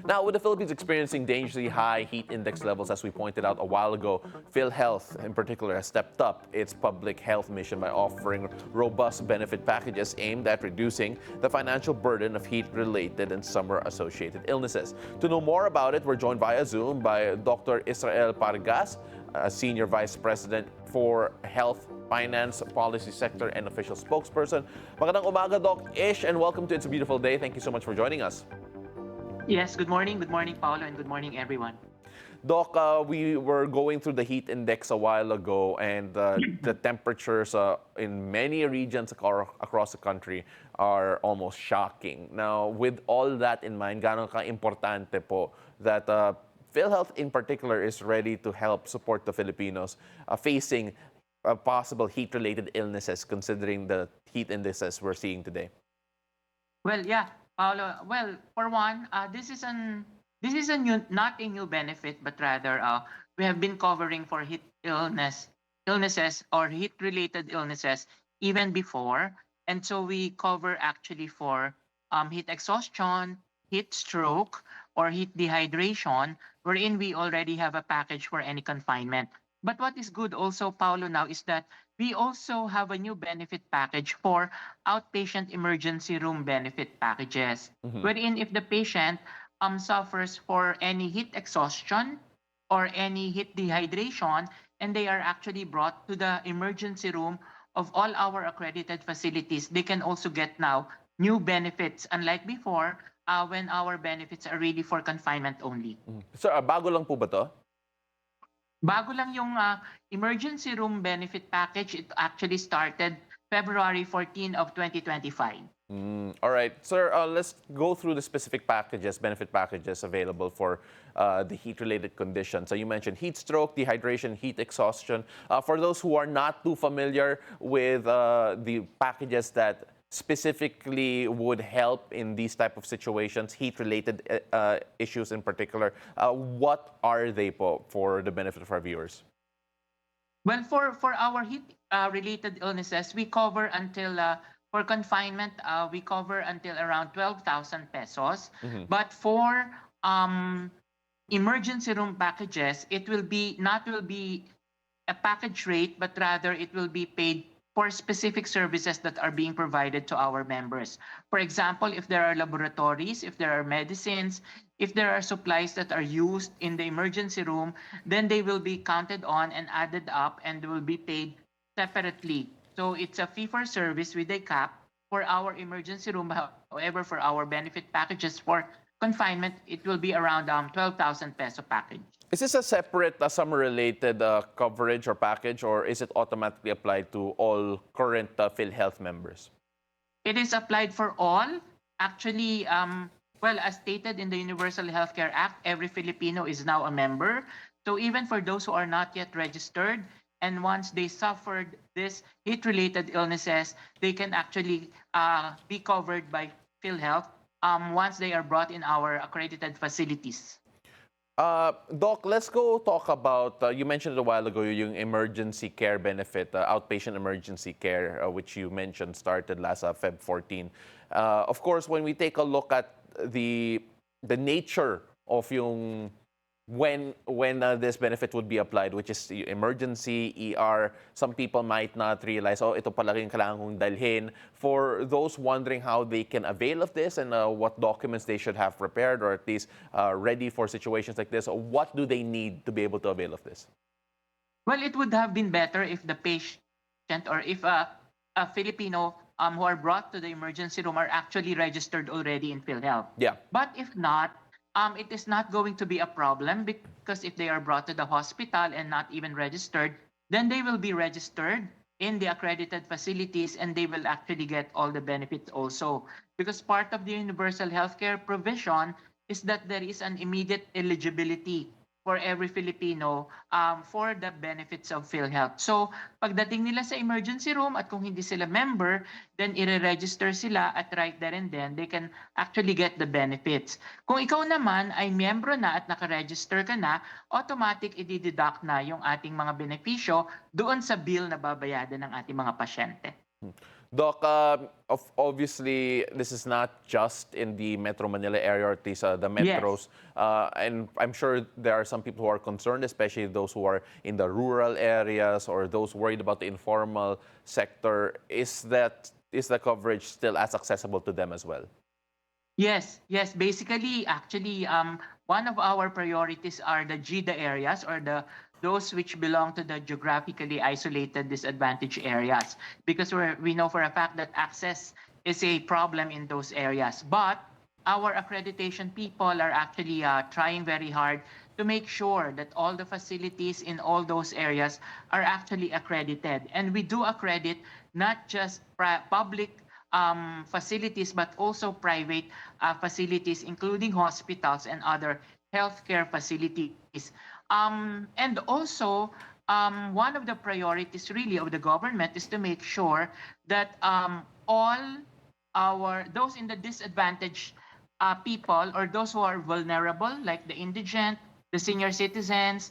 Now, with the Philippines experiencing dangerously high heat index levels, as we pointed out a while ago, PhilHealth in particular has stepped up its public health mission by offering robust benefit packages aimed at reducing the financial burden of heat-related and summer-associated illnesses. To know more about it, we're joined via Zoom by Dr. Israel Pargas, Senior Vice President for Health, Finance, Policy Sector, and Official Spokesperson. Magandang umaga, Doc Ish, and welcome to It's a Beautiful Day. Thank you so much for joining us. Yes, good morning. Good morning, Paolo, and good morning, everyone. Doc, we were going through the heat index a while ago, and the temperatures in many regions across the country are almost shocking. Now, with all that in mind, gaano ka-importante po that PhilHealth in particular is ready to help support the Filipinos facing possible heat-related illnesses, considering the heat indices we're seeing today? Well, yeah, Paolo. Well, for one, this is a new, not a new benefit, but rather we have been covering for illnesses or heat-related illnesses even before, and so we cover actually for heat exhaustion, heat stroke, or heat dehydration, wherein we already have a package for any confinement. But what is good also, Paolo, now is that we also have a new benefit package for outpatient emergency room benefit packages, wherein if the patient suffers for any heat exhaustion or any heat dehydration, and they are actually brought to the emergency room of all our accredited facilities, they can also get now new benefits, unlike before when our benefits are really for confinement only. Sir, bago lang po ba to? Bago lang yung emergency room benefit package. It actually started February 14 of 2025. All right, sir, let's go through the specific packages, benefit packages available for the heat-related conditions. So you mentioned heat stroke, dehydration, heat exhaustion. For those who are not too familiar with the packages that specifically would help in these type of situations, heat-related issues in particular, what are they po for the benefit of our viewers? Well, for our heat-related illnesses, we cover until, for confinement, we cover until around 12,000 pesos. But for emergency room packages, it will be a package rate, but rather it will be paid for specific services that are being provided to our members. For example, if there are laboratories, if there are medicines, if there are supplies that are used in the emergency room, then they will be counted on and added up and will be paid separately. So it's a fee for service with a cap for our emergency room. However, for our benefit packages for confinement, it will be around 12,000 peso package. Is this a separate summer-related coverage or package, or is it automatically applied to all current PhilHealth members? It is applied for all. Actually, well, as stated in the Universal Healthcare Act, every Filipino is now a member. So even for those who are not yet registered, and once they suffered this heat-related illnesses, they can actually be covered by PhilHealth once they are brought in our accredited facilities. Doc, let's go talk about, you mentioned a while ago yung emergency care benefit, outpatient emergency care, which you mentioned started last Feb 14. Of course, when we take a look at the nature of yung when this benefit would be applied, which is emergency, ER, some people might not realize, oh, ito pala yung kailangan kong dalhin. For those wondering how they can avail of this and what documents they should have prepared or at least ready for situations like this, what do they need to be able to avail of this? Well, it would have been better if the patient or if a Filipino who are brought to the emergency room are actually registered already in PhilHealth. Yeah. But if not, it is not going to be a problem, because if they are brought to the hospital and not even registered, then they will be registered in the accredited facilities and they will actually get all the benefits also. Because part of the universal healthcare provision is that there is an immediate eligibility for every Filipino for the benefits of PhilHealth. So, pagdating nila sa emergency room at kung hindi sila member, then i-register sila at right there and then they can actually get the benefits. Kung ikaw naman ay miyembro na at nakaregister ka na, automatic i-deduct na yung ating mga benepisyo doon sa bill na babayadan ng ating mga pasyente. Doc, obviously, this is not just in the Metro Manila area, or at least the Yes. metros. And I'm sure there are some people who are concerned, especially those who are in the rural areas or those worried about the informal sector. Is the coverage still as accessible to them as well? Yes, yes. Basically, actually, one of our priorities are the GIDA areas, or the those which belong to the geographically isolated disadvantaged areas, because we know for a fact that access is a problem in those areas. But our accreditation people are actually trying very hard to make sure that all the facilities in all those areas are actually accredited, and we do accredit not just public facilities, but also private facilities, including hospitals and other healthcare facilities. And also, one of the priorities really of the government is to make sure that all our those in the disadvantaged people, or those who are vulnerable, like the indigent, the senior citizens,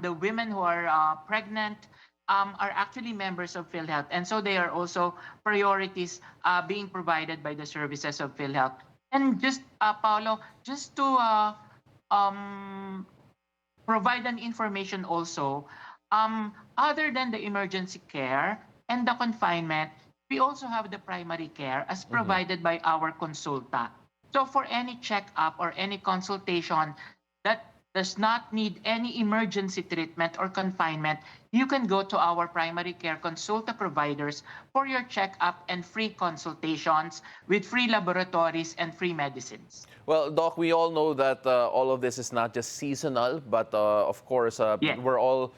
the women who are pregnant, are actually members of PhilHealth. And so they are also priorities being provided by the services of PhilHealth. And just, Paolo, just to um, provide an information also, other than the emergency care and the confinement, we also have the primary care as Mm-hmm. provided by our consulta. So for any checkup or any consultation that does not need any emergency treatment or confinement, you can go to our primary care consulta providers for your checkup and free consultations with free laboratories and free medicines. Well, Doc, we all know that all of this is not just seasonal, but of course, Yeah. we're all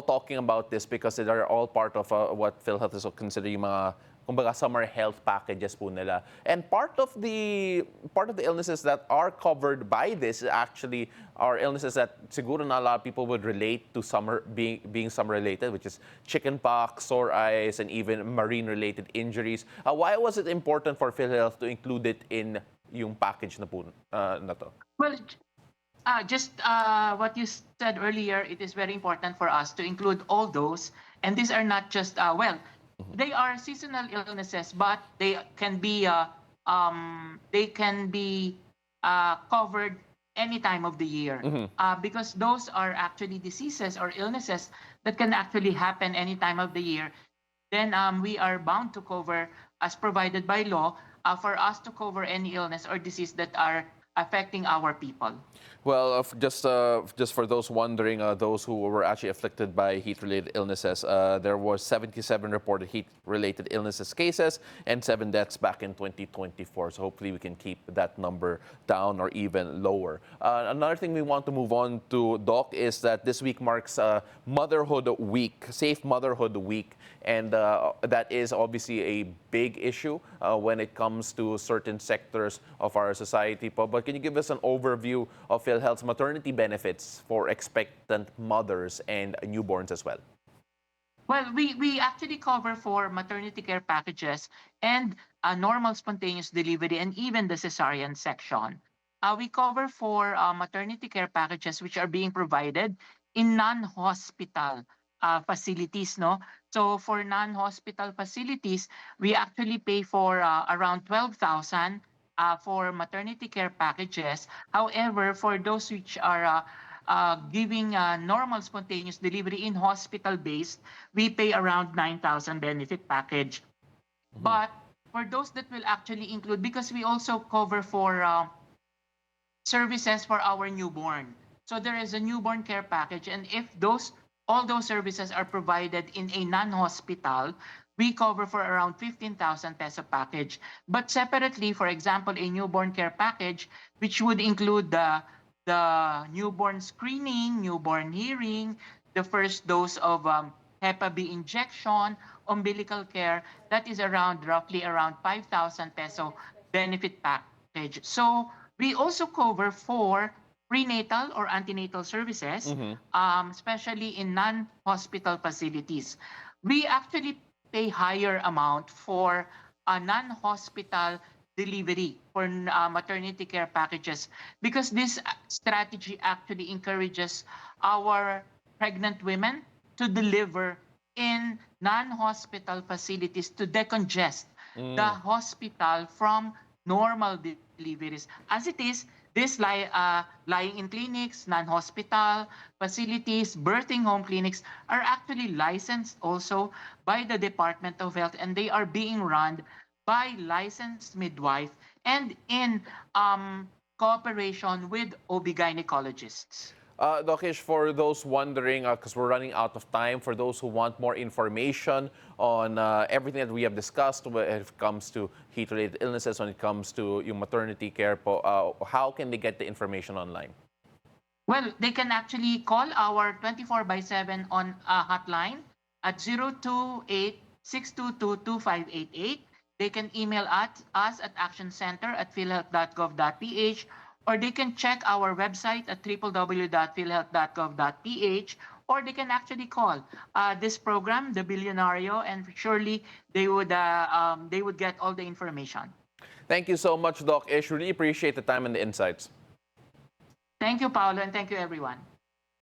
talking about this because they are all part of what PhilHealth is considering yung mga kumbaga summer health packages po nila. And part of the illnesses that are covered by this actually are illnesses that siguro not a lot of people would relate to summer being summer related, which is chickenpox, sore eyes, and even marine related injuries. Why was it important for PhilHealth to include it in yung package na to? Well, just what you said earlier, it is very important for us to include all those. And these are not just, they are seasonal illnesses, but they can be covered any time of the year, Mm-hmm. because those are actually diseases or illnesses that can actually happen any time of the year. Then we are bound to cover, as provided by law, for us to cover any illness or disease that are affecting our people. Well, just for those wondering, those who were actually afflicted by heat-related illnesses, there was 77 reported heat-related illnesses cases and 7 deaths back in 2024. So hopefully we can keep that number down or even lower. Another thing we want to move on to, Doc, is that this week marks Motherhood Week, Safe Motherhood Week, and that is obviously a big issue when it comes to certain sectors of our society. But can you give us an overview of PhilHealth's maternity benefits for expectant mothers and newborns as well? Well, we actually cover for maternity care packages and normal spontaneous delivery and even the cesarean section. We cover for maternity care packages which are being provided in non-hospital facilities, no? So for non-hospital facilities, we actually pay for around 12,000 for maternity care packages. However, for those which are giving normal spontaneous delivery in hospital based, we pay around 9,000 benefit package. Mm-hmm. But for those that will actually include, because we also cover for services for our newborn. So there is a newborn care package, and if all those services are provided in a non-hospital, we cover for around 15,000 peso package. But separately, for example, a newborn care package, which would include the newborn screening, newborn hearing, the first dose of Hep B injection, umbilical care, that is roughly around 5,000 peso benefit package. So we also cover for prenatal or antenatal services, Mm-hmm. especially in non-hospital facilities. We actually pay higher amount for a non-hospital delivery for maternity care packages, because this strategy actually encourages our pregnant women to deliver in non-hospital facilities to decongest the hospital from normal deliveries. As it is, this lying in clinics, non-hospital facilities, birthing home clinics are actually licensed also by the Department of Health, and they are being run by licensed midwife and in cooperation with OB-gynecologists. Doc Ish, for those wondering, because we're running out of time, for those who want more information on everything that we have discussed when it comes to heat-related illnesses, when it comes to yung maternity care, how can they get the information online? Well, they can actually call our 24/7 on hotline at 028-622-2588. They can email us at actioncenter@philhealth.gov.ph, or they can check our website at www.philhealth.gov.ph, or they can actually call this program, the Billionario, and surely they would get all the information. Thank you so much, Doc Ish. Really appreciate the time and the insights. Thank you, Paolo, and thank you, everyone.